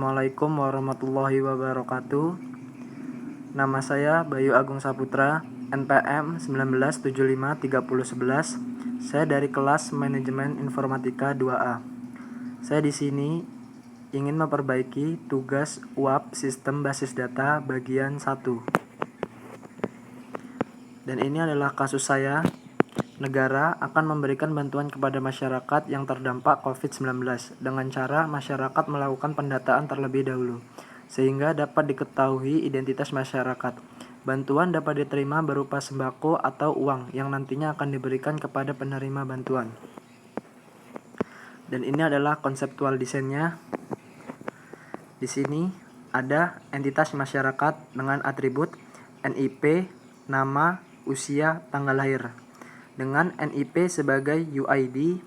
Assalamualaikum warahmatullahi wabarakatuh. Nama saya Bayu Agung Saputra, NPM 19753011. Saya dari kelas Manajemen Informatika 2A. Saya di sini ingin memperbaiki tugas UAP Sistem Basis Data bagian 1. Dan ini adalah kasus saya. Negara akan memberikan bantuan kepada masyarakat yang terdampak COVID-19 dengan cara masyarakat melakukan pendataan terlebih dahulu, sehingga dapat diketahui identitas masyarakat. Bantuan dapat diterima berupa sembako atau uang yang nantinya akan diberikan kepada penerima bantuan. Dan ini adalah konseptual desainnya. Di sini ada entitas masyarakat dengan atribut NIP, nama, usia, tanggal lahir, dengan NIP sebagai UID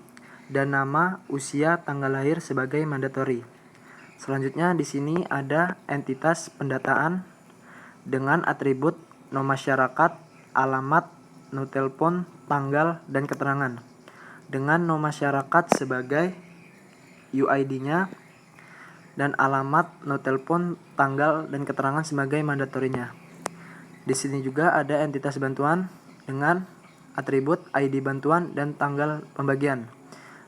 dan nama, usia, tanggal lahir sebagai mandatory. Selanjutnya di sini ada entitas pendataan dengan atribut nom masyarakat, alamat, nomor telepon, tanggal, dan keterangan, dengan nom masyarakat sebagai UID-nya dan alamat, nomor telepon, tanggal, dan keterangan sebagai mandatorinya. Di sini juga ada entitas bantuan dengan atribut ID bantuan dan tanggal pembagian,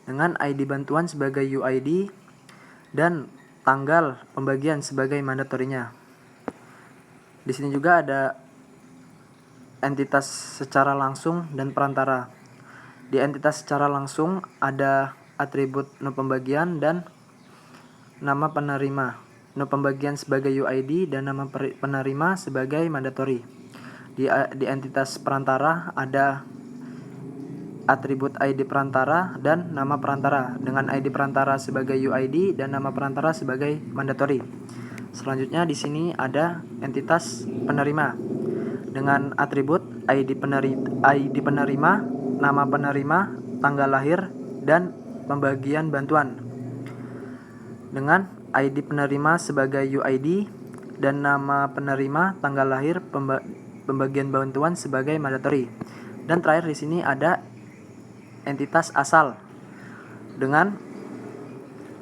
dengan ID bantuan sebagai UID dan tanggal pembagian sebagai mandatorinya. Di sini juga ada entitas secara langsung dan perantara. Di entitas secara langsung ada atribut nom pembagian dan nama penerima, nom pembagian sebagai UID dan nama penerima sebagai mandatory. Di entitas perantara ada atribut ID perantara dan nama perantara, dengan ID perantara sebagai UID dan nama perantara sebagai mandatory. Selanjutnya di sini ada entitas penerima dengan atribut ID penerima, nama penerima, tanggal lahir, dan pembagian bantuan, dengan ID penerima sebagai UID dan nama penerima, tanggal lahir, pembagian bantuan sebagai mandatory. Dan terakhir di sini ada entitas asal dengan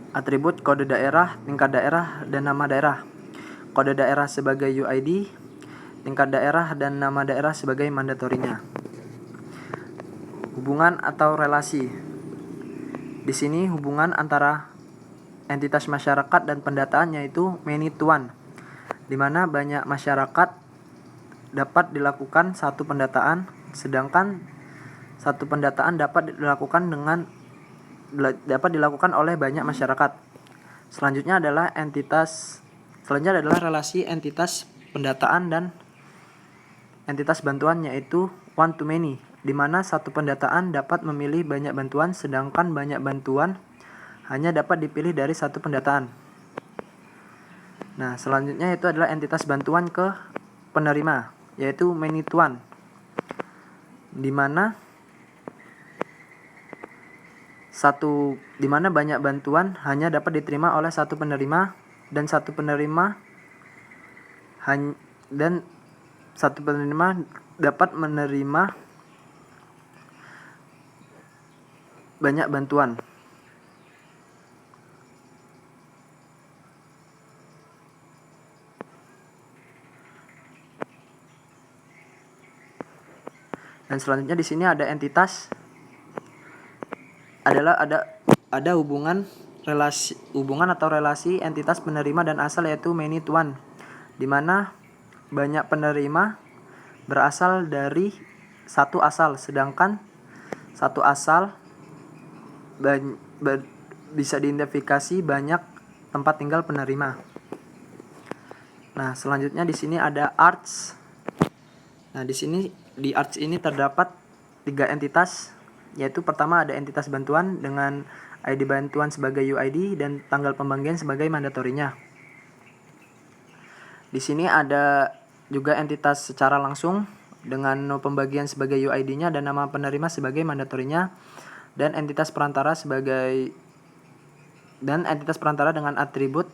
atribut kode daerah, tingkat daerah, dan nama daerah. Kode daerah sebagai UID, tingkat daerah, dan nama daerah sebagai mandatorinya. Hubungan atau relasi. Di sini hubungan antara entitas masyarakat dan pendataan yaitu many to one, di mana banyak masyarakat dapat dilakukan satu pendataan, sedangkan satu pendataan dapat dilakukan oleh banyak masyarakat. Selanjutnya adalah relasi entitas pendataan dan entitas bantuan yaitu one to many, di mana satu pendataan dapat memilih banyak bantuan, sedangkan banyak bantuan hanya dapat dipilih dari satu pendataan. Nah, selanjutnya itu adalah entitas bantuan ke penerima, yaitu many to one, di mana banyak bantuan hanya dapat diterima oleh satu penerima dan satu penerima dapat menerima banyak bantuan. Dan selanjutnya di sini ada ada hubungan atau relasi entitas penerima dan asal yaitu many to one, di mana banyak penerima berasal dari satu asal, sedangkan satu asal bisa diidentifikasi banyak tempat tinggal penerima. Nah, selanjutnya di sini ada arts. Nah, di arts ini terdapat 3 entitas, yaitu pertama ada entitas bantuan dengan ID bantuan sebagai UID dan tanggal pembagian sebagai mandatorinya. Di sini ada juga entitas secara langsung dengan nom pembagian sebagai UID-nya dan nama penerima sebagai mandatorinya, dan entitas perantara dengan atribut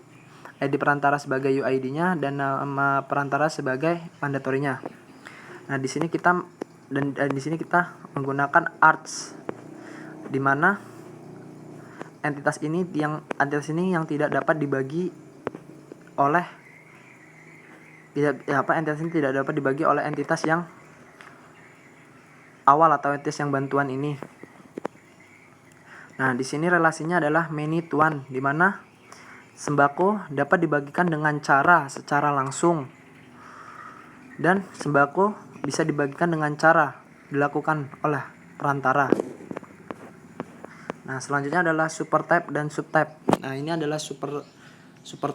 ID perantara sebagai UID-nya dan nama perantara sebagai mandatorinya. Nah, di sini kita menggunakan arts, di mana entitas ini yang tidak dapat dibagi oleh entitas ini tidak dapat dibagi oleh entitas yang awal atau entitas yang bantuan ini. Nah, di sini relasinya adalah many to one, di mana sembako dapat dibagikan dengan cara secara langsung dan sembako bisa dibagikan dengan cara dilakukan oleh perantara. Nah, selanjutnya adalah super type dan subtype. Nah, ini adalah super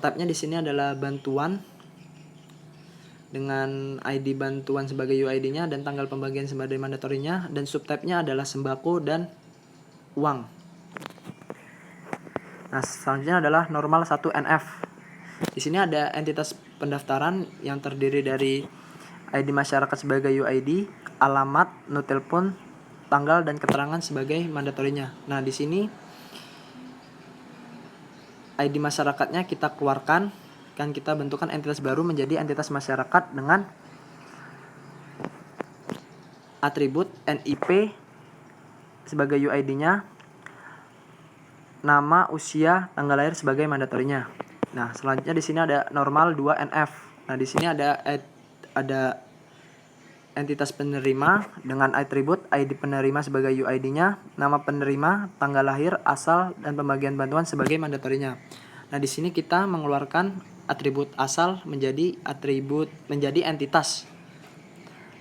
type-nya di sini adalah bantuan dengan ID bantuan sebagai UID-nya dan tanggal pembagian sebagai mandatorinya, dan subtype-nya adalah sembako dan uang. Nah, selanjutnya adalah normal 1 NF. Di sini ada entitas pendaftaran yang terdiri dari ID masyarakat sebagai UID, alamat, nomor telepon, tanggal dan keterangan sebagai mandatorinya. Nah, di sini ID masyarakatnya kita keluarkan, kan kita bentukkan entitas baru menjadi entitas masyarakat dengan atribut NIP sebagai UID-nya, nama, usia, tanggal lahir sebagai mandatorinya. Nah, selanjutnya di sini ada normal 2 NF. Nah, di sini ada entitas penerima dengan atribut ID penerima sebagai UID-nya, nama penerima, tanggal lahir, asal, dan pembagian bantuan sebagai mandatorinya. Nah, di sini kita mengeluarkan atribut asal menjadi entitas.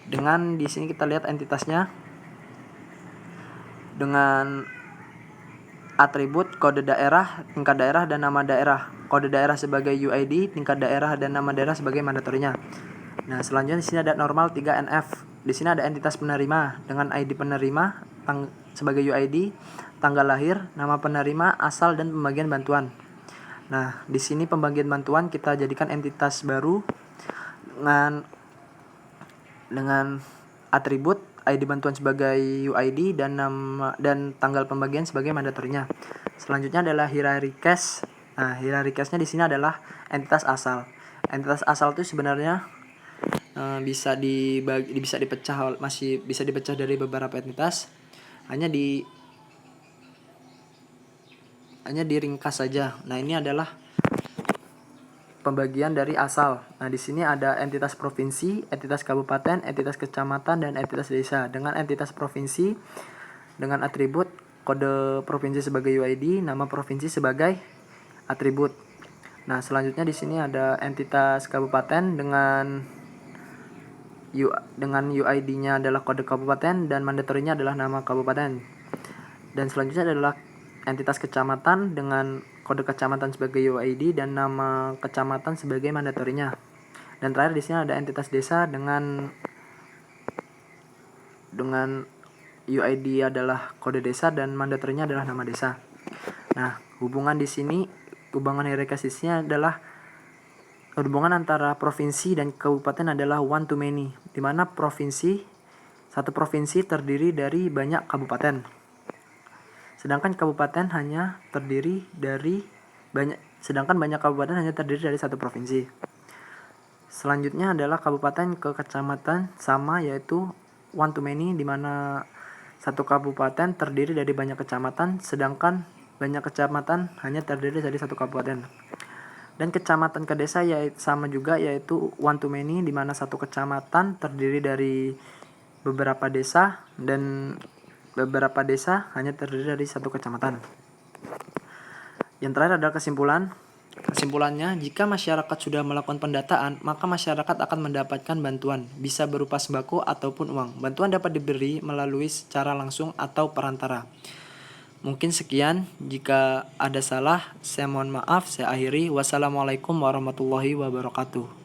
Dengan di sini kita lihat entitasnya dengan atribut kode daerah, tingkat daerah, dan nama daerah. Kode daerah sebagai UID, tingkat daerah dan nama daerah sebagai mandatorinya. Nah, selanjutnya di sini ada normal 3 NF. Di sini ada entitas penerima dengan ID penerima sebagai UID, tanggal lahir, nama penerima, asal, dan pembagian bantuan. Nah, di sini pembagian bantuan kita jadikan entitas baru dengan atribut ID bantuan sebagai UID dan nama dan tanggal pembagian sebagai mandatorinya. Selanjutnya adalah hierarchy cache. Nah, hierarchy cache-nya di sini adalah entitas asal. Entitas asal itu sebenarnya bisa dipecah dari beberapa entitas. Hanya diringkas saja. Nah, ini adalah pembagian dari asal. Nah, di sini ada entitas provinsi, entitas kabupaten, entitas kecamatan, dan entitas desa. Dengan entitas provinsi dengan atribut kode provinsi sebagai UID, nama provinsi sebagai atribut. Nah, selanjutnya di sini ada entitas kabupaten dengan UID-nya adalah kode kabupaten dan mandatorinya adalah nama kabupaten. Dan selanjutnya adalah entitas kecamatan dengan kode kecamatan sebagai UID dan nama kecamatan sebagai mandatorinya. Dan terakhir di sini ada entitas desa dengan UID adalah kode desa dan mandatorinya adalah nama desa. Nah, hubungan hierarkisnya adalah hubungan antara provinsi dan kabupaten adalah one to many, di mana satu provinsi terdiri dari banyak kabupaten. Sedangkan banyak kabupaten hanya terdiri dari satu provinsi. Selanjutnya adalah kabupaten ke kecamatan sama, yaitu one to many, di mana satu kabupaten terdiri dari banyak kecamatan, sedangkan banyak kecamatan hanya terdiri dari satu kabupaten. Dan kecamatan ke desa sama juga, yaitu one to many, di mana satu kecamatan terdiri dari beberapa desa dan beberapa desa hanya terdiri dari satu kecamatan. Yang terakhir adalah kesimpulannya, jika masyarakat sudah melakukan pendataan, maka masyarakat akan mendapatkan bantuan, bisa berupa sembako ataupun uang. Bantuan dapat diberi melalui secara langsung atau perantara. Mungkin sekian, jika ada salah saya mohon maaf, saya akhiri. Wassalamualaikum warahmatullahi wabarakatuh.